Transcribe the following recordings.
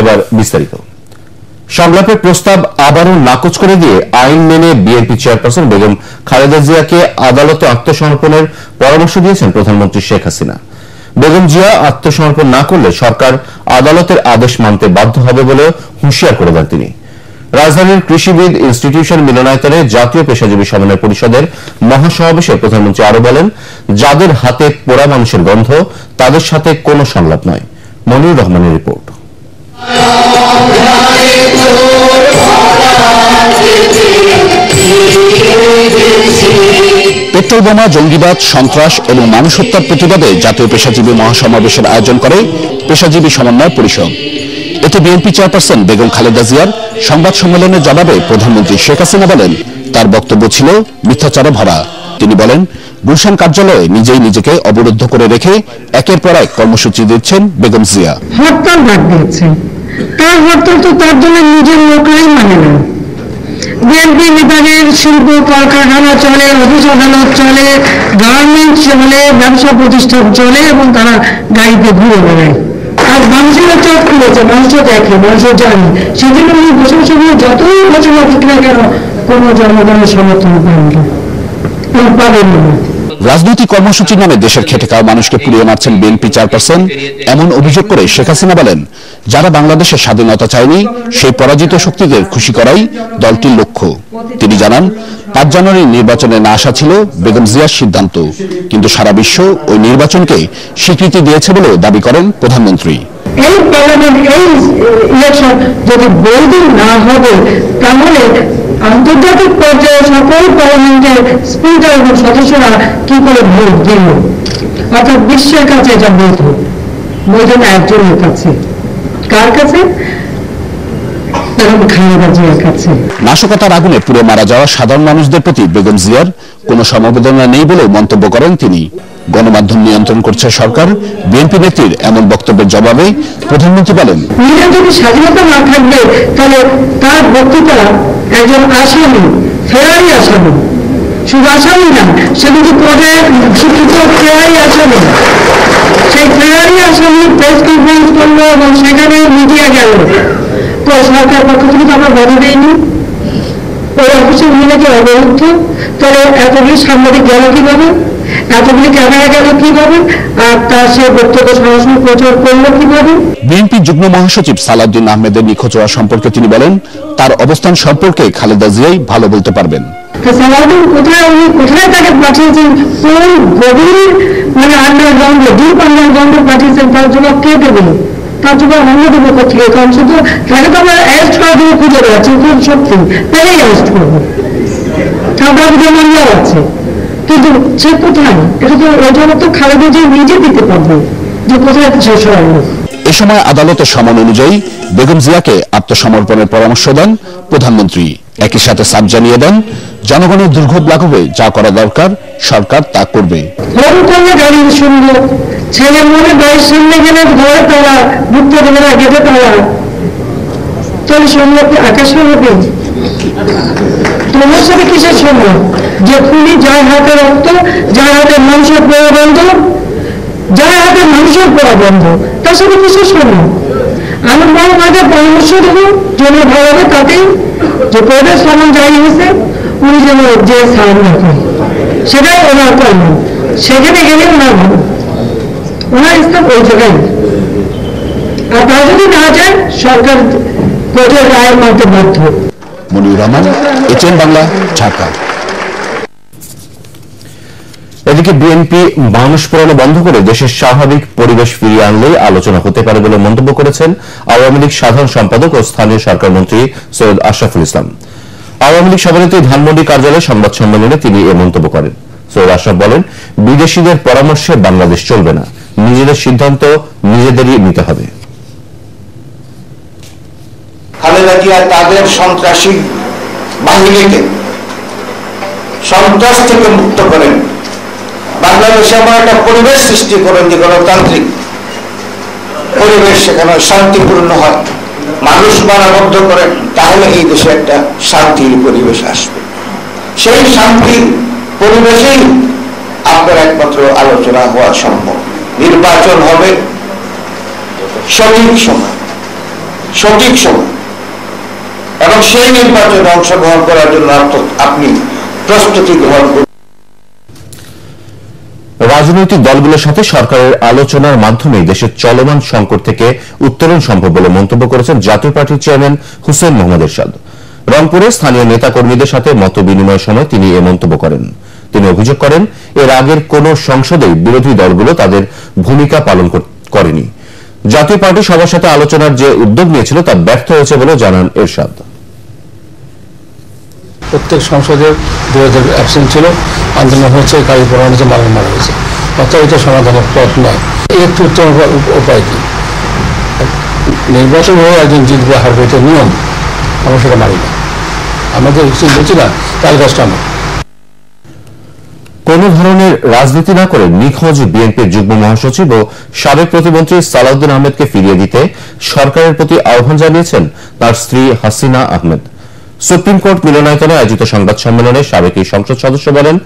এবার বিস্তারিত। সংলাপের প্রস্তাব আবারও নাকচ করে দিয়ে আইন মেনে বিএনপি চেয়ারপারসন বেগম খালেদা জিয়াকে আদালতে আত্মসমর্পণের পরামর্শ দিয়েছেন প্রধানমন্ত্রী শেখ হাসিনা। বেগম জিয়া আত্মসমর্পণ না করলে সরকার আদালতের আদেশ মানতে বাধ্য হবে বলে হুঁশিয়ার করে দেন তিনি। রাজধানীর কৃষিবিদ ইনস্টিটিউশন মিলনায়তনে জাতীয় পেশাজীবী সমন্বয় পরিষদের মহাসমাবেশে প্রধানমন্ত্রী আরো বলেন, যাদের হাতে পোড়া মানুষের গন্ধ তাদের সাথে কোনো সংলাপ নয়। মনিরুর রহমানের রিপোর্ট। পেট্রোল বোমা, জঙ্গিবাদ, সন্ত্রাস এবং মানুষ হত্যার প্রতিবাদে জাতীয় পেশাজীবী মহাসমাবেশের আয়োজন করে পেশাজীবী সমন্বয় পরিষদ। এতে বিএনপি চেয়ারপারসন বেগম খালেদা জিয়ার সংবাদ সম্মেলনের জবাবে প্রধানমন্ত্রী শেখ হাসিনা বলেন, তার বক্তব্য ছিল মিথ্যাচারে ভরা। তিনি বলেন, গুলশান কার্যালয়ে নিজেই নিজেকে অবরুদ্ধ করে রেখে একের পর এক কর্মসূচি দিচ্ছেন বেগম জিয়া। হরতাল ডাক দিয়েছে, তার হরতাল তো তার জন্য নিজের লোকরাই মানে না। বিএনপি নেতাদের শিল্প কলকারখানা চলে, অফিস আদালত চলে, গার্মেন্টস চলে, ব্যবসা প্রতিষ্ঠান চলে এবং তারা গাড়িতে ঘুরে বেড়ায়। আর মানুষেরা চোখ খুলেছে, মানুষও দেখে, মানুষও জানে। সেজন্য উনি বসে বসে যতই ঘোষণা দিক না কেন কোনো জনগণের সমর্থন পাবেন না। রাজনৈতিক কর্মসূচির নামে দেশের খেটে খাওয়া মানুষকে পুড়িয়ে মারছেন বিএনপি চেয়ারপারসন এমন অভিযোগ করে শেখ হাসিনা বলেন, যারা বাংলাদেশের স্বাধীনতা চায়নি সেই পরাজিত শক্তিদের খুশি করাই দলটির লক্ষ্য। তিনি জানান, ৫ জানুয়ারি নির্বাচনে না আসা ছিল বেগম জিয়ার সিদ্ধান্ত, কিন্তু সারা বিশ্ব ওই নির্বাচনকে স্বীকৃতি দিয়েছে বলেও দাবি করেন প্রধানমন্ত্রী। এই পার্লামেন্ট, এই ইলেকশন যদি বৈধ না হবে তাহলে আন্তর্জাতিক পর্যায়ে সকল পার্লামেন্টের স্পিকার এবং সদস্যরা কি করে ভোট দিল? অর্থাৎ বিশ্বের কাছে এটা বৈধ, বৈধ না একজনের কাছে। কার কাছে? খালেদা জিয়ার কাছে। নাশকতার আগুনে পুড়ে মারা যাওয়া সাধারণ মানুষদের প্রতি বেগম জিয়ার কোনো সমবেদনা নেই বলেও মন্তব্য করেন তিনি। গণমাধ্যম নিয়ন্ত্রণ করছে সরকার, বিএনপি নেত্রীর এমন বক্তব্যের জবাবে প্রধানমন্ত্রী বলেন, নিজের যদি স্বাধীনতা না থাকবে তাহলে তার বক্তৃতা একজন আসামি, ফেরারি আসামি, শুধু আসামি না, সে কিন্তু কোর্টে শিক্ষিত ফেরারি আসামি। সেই ফেরারি আসামি প্রেস কনফারেন্স করলো এবং সেখানে মিডিয়া গেল। তো সরকার পক্ষ থেকে তো আমরা বাধা দেয়নি, ওই অফিসের মহিলাকে অবরুদ্ধ। তাহলে এতগুলি সাংবাদিক গেল কিভাবে, এতগুলি ক্যামেরা গেল কিভাবে, আর তার সে বক্তব্য সরাসরি প্রচার করলো কিভাবে? বিএনপি যুগ্ম মহাসচিব সালাউদ্দিন আহমেদের নিখোঁজ হওয়া সম্পর্কে তিনি বলেন, তার অবস্থান সম্পর্কে খালেদা জিয়াই ভালো বলতে পারবেন। সালাউদ্দিন কোথায়, উনি কোথায় তাকে পাঠিয়েছেন, কোন গভীর আন্ডারগ্রাউন্ডে, ডিপ আন্ডারগ্রাউন্ডে পাঠিয়েছেন, তার জবাব কে দেবে? তার জবাব আমরা দেবো কোথায়? কারণ শুধু তাকে তো আমরা অ্যারেস্ট করার জন্য খুঁজে বেড়াচ্ছি, খুব সত্যি তাকেই অ্যারেস্ট করবো, তার বিরুদ্ধে মামলাও আছে, কিন্তু সে কোথায়? এটা তো ওই জন্য তো খালেদা জিয়া নিজে দিতে পারবে যে কোথায় শেষ হয়। এ সময় আদালতের সমন অনুযায়ী বেগম জিয়াকে আত্মসমর্পণের পরামর্শ দেন প্রধানমন্ত্রী। একই সাথে সাফ জানিয়ে দেন, জনগণের দুর্ভোগ লাঘবে যা করা দরকার সরকার তা করবে। ফোন করলে গাড়ি শুনলো, ছেলে মনে বাড়ির সামনে গেলে ঘরে তালা, ঢুকতে দেবে না, গেটে তালা, তাহলে শুনলো কি আকাশে হবে? তোমার সাথে কিসের শুনলো? যে খুনি, যার হাতে রক্ত, যার হাতে মানুষের পোড়া বন্ধ, যার হাতে মানুষের পোড়া বন্ধ, তার সাথে কিসের শুনলো? আমি বড় ভাগে পরামর্শ দেবো জন্য ভালো হবে তাতেই, যে কোর্টের সামন জারি হয়েছে উনি যেন যে সামন রাখেন, সেটাই ওনার কর্ম। সেখানে গেলে ওনার ভালো, ওনার স্থান ওই জায়গায়। আর তা যদি না যায়, সরকার কোর্টের রায় মানতে বাধ্য। মনিরুর রহমান, এটিএন বাংলা, ঢাকা। এদিকে বিএনপি মানুষ পোড়ানো বন্ধ করে দেশের স্বাভাবিক পরিবেশ ফিরিয়ে আনলে আলোচনা হতে পারে বলে মন্তব্য করেছেন আওয়ামী লীগ সাধারণ সম্পাদক ও স্থানীয় সরকার মন্ত্রী সৈয়দ আশরাফুল ইসলাম। আওয়ামী লীগ সভাপতি ধানমন্ডি কার্যালয়ে সংবাদ সম্মেলনে তিনি এ মন্তব্য করেন। সৈয়দ আশরাফ বলেন, বিদেশিদের পরামর্শে বাংলাদেশ চলবে না, নিজেদের সিদ্ধান্ত নিজেদেরই নিতে হবে। খালেদা জিয়া তাদের সন্ত্রাসী বাহিনীকে সন্ত্রাস থেকে মুক্ত করেন, বাংলাদেশে এমন একটা পরিবেশ সৃষ্টি করেন যে গণতান্ত্রিক পরিবেশ সেখানে শান্তিপূর্ণ হয়, মানুষ মানবদ্ধ করেন, তাহলে এই দেশে একটা শান্তির পরিবেশ আসবে। সেই শান্তির পরিবেশেই আপনার একমাত্র আলোচনা হওয়া সম্ভব। নির্বাচন হবে সঠিক সময়, সঠিক সময় এবং সেই নির্বাচনে অংশগ্রহণ করার জন্য আপনি প্রস্তুতি গ্রহণ করুন। রাজনৈতিক দলগুলোর সাথে সরকারের আলোচনার মাধ্যমে দেশের চলমান সংকট থেকে উত্তরণ সম্ভব বলে মন্তব্য করেছেন জাতীয় পার্টির চেয়ারম্যান হুসেইন মোহাম্মদ এরশাদ। রংপুরে স্থানীয় নেতাকর্মীদের সাথে মত বিনিময়ের সময় তিনি এ মন্তব্য করেন। তিনি অভিযোগ করেন, এর আগের কোন সংসদেই বিরোধী দলগুলো তাদের ভূমিকা পালন করেনি। জাতীয় পার্টি সবার সাথে আলোচনার যে উদ্যোগ নিয়েছিল তা ব্যর্থ হয়েছে বলে জানান এরশাদ। প্রত্যেক সংসদের বিরোধীদের অ্যাবসেন্ট ছিল, আন্দোলন হয়েছে, গাড়ি পোড়ানো হয়েছে, মারা হয়েছে। অর্থাৎ এটা সমাধানের পথ নয়। একটু উত্তম উপায় কি? নির্বাচন হয়ে একজন জিতবে হারবে, এটা নিয়ম, আমরা সেটা মানি না। আমাদের বলছি না তার কাজটা আমার। কোন ধরনের রাজনীতি না করে নিখোঁজ বিএনপির যুগ্ম মহাসচিব ও সাবেক প্রতিমন্ত্রী সালাউদ্দিন আহমেদকে ফিরিয়ে দিতে সরকারের প্রতি আহ্বান জানিয়েছেন তার স্ত্রী হাসিনা আহমেদ। সুপ্রিম কোর্ট মিলনায়তনে আয়োজিত সংবাদ সম্মেলনে সাবেক এই সংসদ সদস্য বলেন,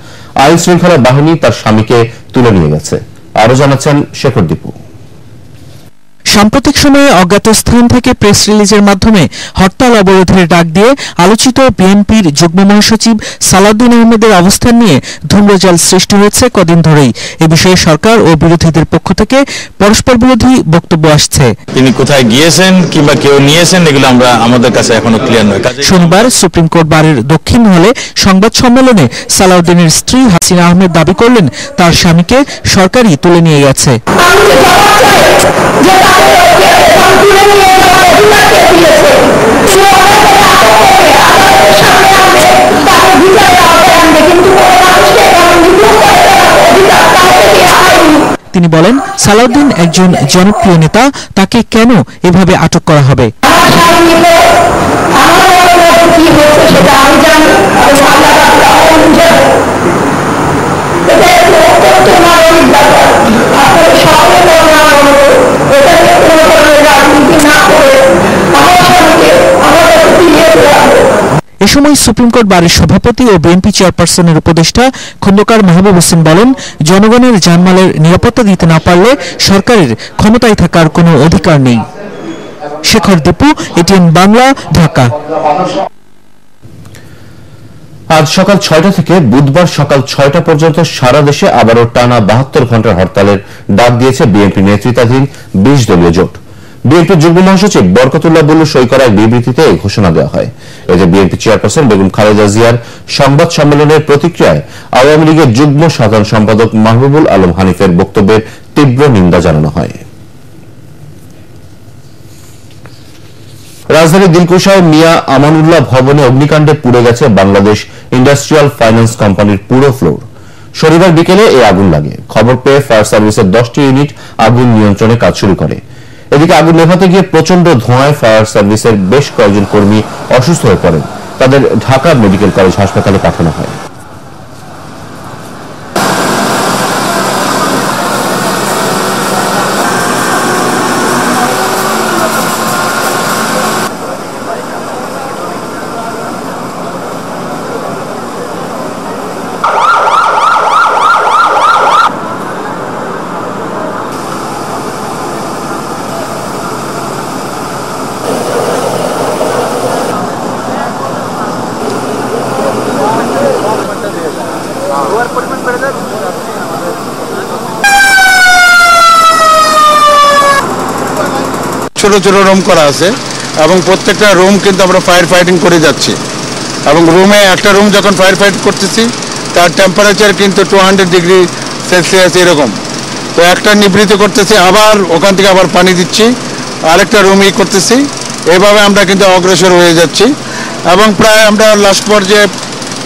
আইন শৃঙ্খলা বাহিনী তার স্বামীকে তুলে নিয়ে গেছে। আরো জানাচ্ছেন শেখর দীপু। সাম্প্রতিক সময়ে অজ্ঞাত স্থান থেকে প্রেস রিলিজের মাধ্যমে হরতাল অবরোধের ডাক দিয়ে আলোচিত বিএনপির যুগ্ম মহাসচিব সালাউদ্দিন আহমেদের অবস্থান নিয়ে ধূম্রজাল সৃষ্টি হয়েছে কদিন ধরেই। এ বিষয়ে সরকার ও বিরোধীদের পক্ষ থেকে পরস্পর বিরোধী বক্তব্য আসছে। তিনি কোথায় গিয়েছেন কিংবা কেউ নিয়েছেন এগুলো আমাদের কাছে এখনো ক্লিয়ার নয়। শনিবার সুপ্রিম কোর্ট বারের দক্ষিণ হলে সংবাদ সম্মেলনে সালাউদ্দিনের স্ত্রী হাসিনা আহমেদ দাবি করলেন, তার স্বামীকে সরকারই তুলে নিয়ে গেছে। তিনি বলেন, সালাউদ্দিন একজন জনপ্রিয় নেতা, তাকে কেন এভাবে আটক করা হবে? এ সময় সুপ্রিম কোর্ট বারের সভাপতি ও বিএনপি চেয়ারপারসনের উপদেষ্টা খন্দকার মাহবুব হোসেন বলেন, জনগণের জানমালের নিরাপত্তা দিতে না পারলে সরকারের ক্ষমতায় থাকার কোনো অধিকার নেই। শেখর দীপু, এটিএন বাংলা, ঢাকা। আজ সকাল ৬টা থেকে বুধবার সকাল ৬টা পর্যন্ত সারা দেশে আবারও টানা ৭২ ঘন্টার হরতালের ডাক দিয়েছে বিএনপি নেতৃত্বাধীন ২০ দলীয় জোট। বিএনপির যুগ্ম মহাসচিব বরকতুল্লাহ বুল্লু সই করা এক বিবৃতিতে এই ঘোষণা দেওয়া হয়। এতে বিএনপি চেয়ারপারসন বেগম খালেদা জিয়ার সংবাদ সম্মেলনের প্রতিক্রিয়ায় আওয়ামী লীগের যুগ্ম সাধারণ সম্পাদক মাহবুবুল আলম হানিফের বক্তব্যের তীব্র নিন্দা জানানো হয়। রাজধানীর দিলকুশায় মিয়া আমানুল্লাহ ভবনে অগ্নিকাণ্ডে পুড়ে গেছে বাংলাদেশ ইন্ডাস্ট্রিয়াল ফাইন্যান্স কোম্পানির পুরো ফ্লোর। শনিবার বিকেলে এই আগুন লাগে। খবর পেয়ে ফায়ার সার্ভিসের 10টি ইউনিট আগুন নিয়ন্ত্রণে কাজ শুরু করে। এদিকে আগুন নেভাতে গিয়ে প্রচন্ড ধোঁয়ায় ফায়ার সার্ভিসের বেশ কয়েকজন কর্মী অসুস্থ হয়ে পড়েন। তাদের ঢাকা মেডিকেল কলেজ হাসপাতালে পাঠানো হয়। ছোট ছোট রুম করা আছে এবং প্রত্যেকটা রুম কিন্তু আমরা ফায়ার ফাইটিং করে যাচ্ছি এবং রুমে একটা রুম যখন ফায়ার ফাইট করতেছি তার টেম্পারেচার কিন্তু 200 ডিগ্রি সেলসিয়াস এরকম। তো একটা নিবৃত করতেছি, আবার ওখান থেকে আবার পানি দিচ্ছি, আরেকটা রুম করতেছি, এভাবে আমরা কিন্তু অগ্রসর হয়ে যাচ্ছি এবং প্রায় আমরা লাস্ট পর্যায়ে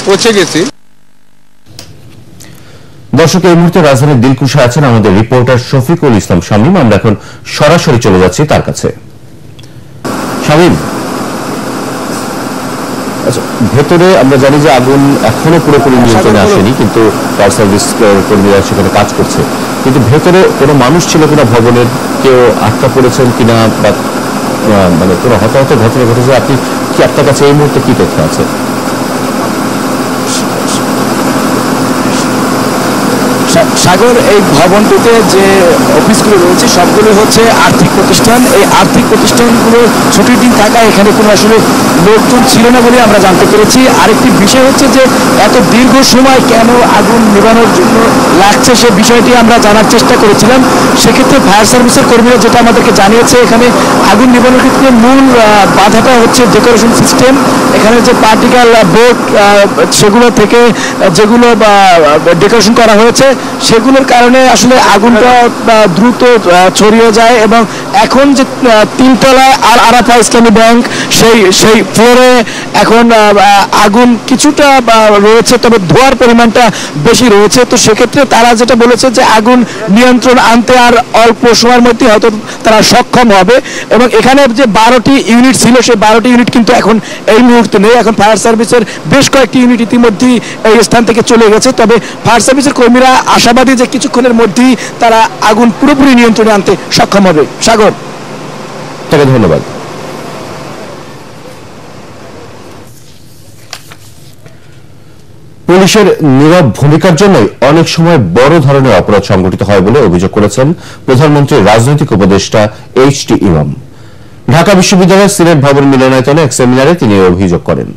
পৌঁছে গেছি। দর্শক, এই মুহূর্তে রাজধানীর দিলকুশা আছেন আমাদের রিপোর্টার শফিকুল ইসলাম শামীম। আমরা এখন সরাসরি চলে যাচ্ছি তার কাছে। শামীম, আচ্ছা, ভেতরে আমরা জানি যে আগুন এখনো পুরোপুরি নিয়ন্ত্রণে আসেনি, কিন্তু ফায়ার সার্ভিস কর্মীরা সেখানে কাজ করছে, কিন্তু ভেতরে কোনো মানুষ ছিল কিনা, ভবনের কেউ আটকা পড়েছেন কিনা, বা মানে কোনো হতাহত ঘটনা ঘটেছে, আপনি কি, আপনার কাছে এই মুহূর্তে কি তথ্য আছে? সাগর, এই ভবনটিতে যে অফিসগুলো রয়েছে সবগুলো হচ্ছে আর্থিক প্রতিষ্ঠান। এই আর্থিক প্রতিষ্ঠানগুলো ছুটির দিন থাকায় এখানে কোনো আসলে লোকজন ছিল না বলে আমরা জানতে পেরেছি। আরেকটি বিষয় হচ্ছে যে এত দীর্ঘ সময় কেন আগুন নিভানোর জন্য লাগছে সে বিষয়টি আমরা জানার চেষ্টা করেছিলাম। সেক্ষেত্রে ফায়ার সার্ভিসের কর্মীরা যেটা আমাদেরকে জানিয়েছে, এখানে আগুন নিভানোর ক্ষেত্রে মূল বাধাটা হচ্ছে ডেকোরেশন সিস্টেম। এখানে যে পার্টিকেল বোর্ড সেগুলো থেকে যেগুলো ডেকোরেশন করা হয়েছে সেগুলোর কারণে আসলে আগুনটা দ্রুত ছড়িয়ে যায়। এবং এখন যে 3 তলায় আরাফা ইসলামী ব্যাংক সেই ফ্লোরে এখন আগুন কিছুটা রয়েছে, তবে ধোঁয়ার পরিমাণটা বেশি রয়েছে। তো সেক্ষেত্রে তারা যেটা বলেছে যে আগুন নিয়ন্ত্রণ আনতে আর অল্প সময়ের মধ্যে হয়তো তারা সক্ষম হবে। এবং এখানে যে 12টি ইউনিট ছিল সেই 12টি ইউনিট কিন্তু এখন এই মুহূর্তে নেই। এখন ফায়ার সার্ভিসের বেশ কয়েকটি ইউনিট ইতিমধ্যেই এই স্থান থেকে চলে গেছে। তবে ফায়ার সার্ভিসের কর্মীরা আশাবাদী যে কিছুক্ষণের মধ্যেই তারা আগুন পুরোপুরি নিয়ন্ত্রণে আনতে সক্ষম হবে। সাগর, তাকে ধন্যবাদ। পুলিশের নীরব ভূমিকার জন্যই অনেক সময় বড় ধরনের অপরাধ সংঘটিত হয় বলে অভিযোগ করেছেন প্রধানমন্ত্রীর রাজনৈতিক উপদেষ্টা এইচ.টি. ইমাম। ঢাকা বিশ্ববিদ্যালয়ের সিলেট ভবন মিলনায়তনে এক সেমিনারে তিনি এই অভিযোগ করেন।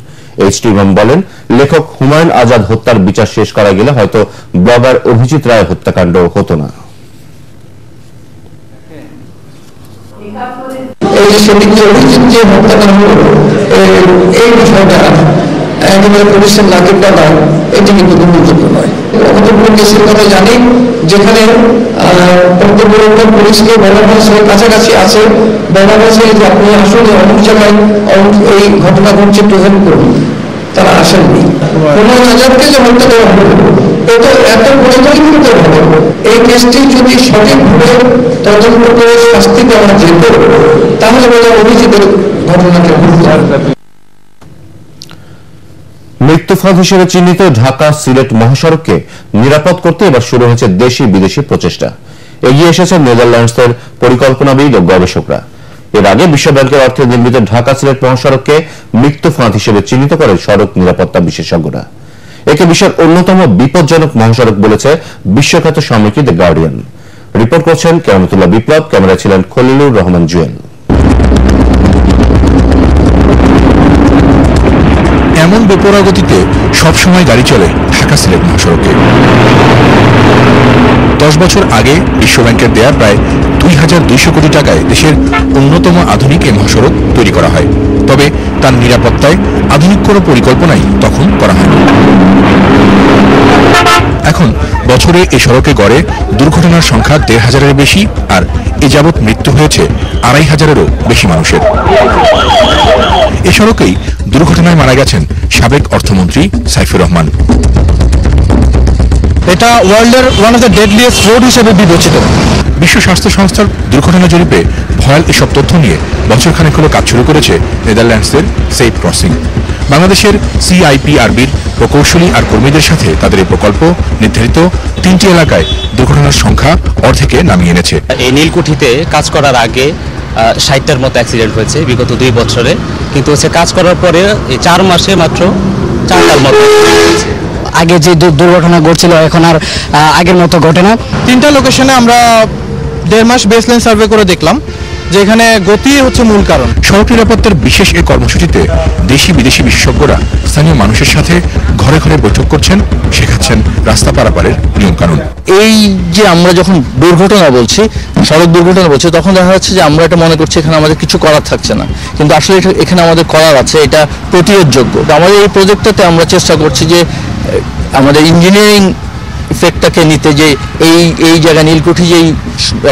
এইচ.টি. ইমাম বলেন, লেখক হুমায়ুন আজাদ হত্যার বিচার শেষ করা গেলে হয়তো ব্লগার অভিজিৎ রায় হত্যাকাণ্ড হতো না। এই সেদিকে অভিজিৎ যে হত্যাকাণ্ড, এই বিষয়টা একেবারে পুলিশের নাকের ডাকা, এটি কিন্তু গ্রহণযোগ্য নয়। কতগুলো কেসের কথা জানি যেখানে কর্তব্যরত পুলিশকে বলা হয়েছে, কাছাকাছি আছে, বলা হয়েছে যে আপনি আসলে অনেক জায়গায় এই ঘটনা ঘটছে, একটু হেল্প করুন, তারা আসেননি। হুমায়ুন আজাদকে যে হত্যা করা হলো এটা এত পরিমাণ করতে হবে, এই কেসটি যদি সঠিকভাবে তদন্ত করে শাস্তি দেওয়া যেত তাহলে বলে অভিজিতের ঘটনাকে ঘটতে। মৃত্যুফাঁদ হিসেবে চিহ্নিত ঢাকা সিলেট মহাসড়ককে নিরাপদ করতে এবার শুরু হয়েছে দেশি বিদেশি প্রচেষ্টা। এগিয়ে এসেছেন নেদারল্যান্ডসের পরিকল্পনাবিদ ও গবেষকরা। এর আগে বিশ্বব্যাংকের অর্থে নির্মিত ঢাকা সিলেট মহাসড়ককে মৃত্যুফাঁদ হিসেবে চিহ্নিত করে সড়ক নিরাপত্তা বিশেষজ্ঞরা। একে বিশ্বের অন্যতম বিপজ্জনক মহাসড়ক বলেছে বিশ্বখ্যাত সাময়িকী দ্য গার্ডিয়ান। রিপোর্ট করছেন কেরামতুল্লাহ বিপ্লব, ক্যামেরায় ছিলেন খলিলুর রহমান জুয়েল। এমন বেপরোয়া গতিতে সবসময় গাড়ি চলে ঢাকা সিলেট মহাসড়কে। 10 বছর আগে বিশ্বব্যাংকের দেয়া প্রায় 2200 কোটি টাকায় দেশের অন্যতম আধুনিক এই মহাসড়ক তৈরি করা হয়। তবে তার নিরাপত্তায় আধুনিক কোনো পরিকল্পনাই তখন করা হয়নি। এখন বছরে এই সড়কে গড়ে দুর্ঘটনার সংখ্যা 1500-এর বেশি, আর এ যাবৎ মৃত্যু হয়েছে 2500-এরও বেশি মানুষের। এ সড়কেই দুর্ঘটনায় মারা গেছেন সাবেক অর্থমন্ত্রী সাইফুর রহমান। এটা ওয়ার্ল্ডের one of the deadliest road হিসেবে বিবেচিত। বিশ্ব স্বাস্থ্য সংস্থার দুর্ঘটনা জরিপে ভয়াল এসব তথ্য নিয়ে বছরখানেক হলো কাজ শুরু করেছে নেদারল্যান্ডসের সেফ ক্রসিং। বাংলাদেশের সিআইপিআরবির প্রকৌশলী আর কর্মীদের সাথে তাদের এই প্রকল্প নির্ধারিত 3টি এলাকায় দুর্ঘটনার সংখ্যা অর্ধেকে নামিয়ে এনেছে। এই নীলকুঠিতে কাজ করার আগে 60টার মতো অ্যাক্সিডেন্ট হয়েছে বিগত 2 বছরে, কিন্তু হচ্ছে কাজ করার পরে এই 4 মাসে মাত্র 4টার মতো হয়েছে। আগে যে দুর্ঘটনা ঘটছিল এখন আর আগের মতো ঘটে না। 3টা লোকেশনে আমরা 1.5 মাস বেসলাইন সার্ভে করে দেখলাম যে এখানে গতি হচ্ছে মূল কারণ। সড়ক নিরাপত্তার বিশেষ এই কর্মসূচিতে দেশি বিদেশি বিশেষজ্ঞরা স্থানীয় মানুষের সাথে ঘরে ঘরে বৈঠক করছেন, শেখাচ্ছেন রাস্তা পারাপারের নিয়ম কানুন। এই যে আমরা যখন দুর্ঘটনা বলছি, সড়ক দুর্ঘটনা বলছি, তখন দেখা যাচ্ছে যে আমরা এটা মনে করছি এখানে আমাদের কিছু করার থাকছে না, কিন্তু আসলে এখানে আমাদের করার আছে, এটা প্রতিরোধযোগ্য। আমাদের এই প্রজেক্টটাতে আমরা চেষ্টা করছি যে আমাদের ইঞ্জিনিয়ারিং ইফেক্টটাকে নিতে, যে এই জায়গা নীলকুঠি যেই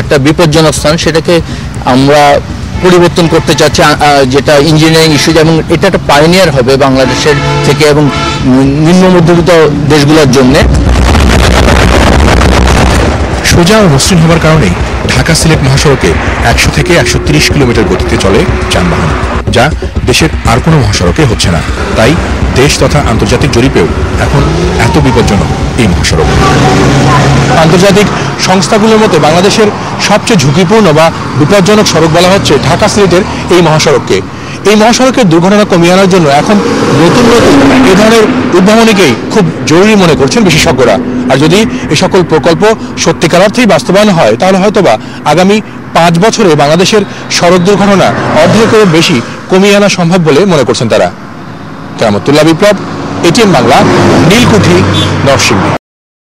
একটা বিপজ্জনক স্থান সেটাকে আমরা পরিবর্তন করতে চাচ্ছি, যেটা ইঞ্জিনিয়ারিং ইস্যু, এবং এটা একটা পাইনিয়ার হবে বাংলাদেশের থেকে এবং নিম্ন মধ্যবিত্ত দেশগুলোর জন্য। সোজা ও মসৃণ হবার কারণেই ঢাকা সিলেট মহাসড়কে 100 থেকে 130 কিলোমিটার গতিতে চলে যানবাহন, যা দেশের আর কোনো মহাসড়কে হচ্ছে না। তাই দেশ তথা আন্তর্জাতিক জরিপেও এখন এত বিপজ্জনক এই মহাসড়ক। আন্তর্জাতিক সংস্থাগুলোর মতে বাংলাদেশের সবচেয়ে ঝুঁকিপূর্ণ বা বিপজ্জনক সড়ক বলা হচ্ছে ঢাকা সিলেটের এই মহাসড়ককে। এই মহাসড়কের দুর্ঘটনা কমিয়ে আনার জন্য এখন নতুন নতুন এ ধরনের উদ্ভাবনীকেই খুব জরুরি মনে করছেন বিশেষজ্ঞরা। আর যদি এই সকল প্রকল্প সত্যিকার অর্থেই বাস্তবায়ন হয় তাহলে হয়তোবা আগামী 5 বছরে বাংলাদেশের সড়ক দুর্ঘটনা অর্ধেকেরও বেশি কমিয়ে আনা সম্ভব বলে মনে করছেন তারা। কেরামতুল্লাহ বিপ্লব, এটিএন বাংলা, নীলকুঠি, নরসিংদী।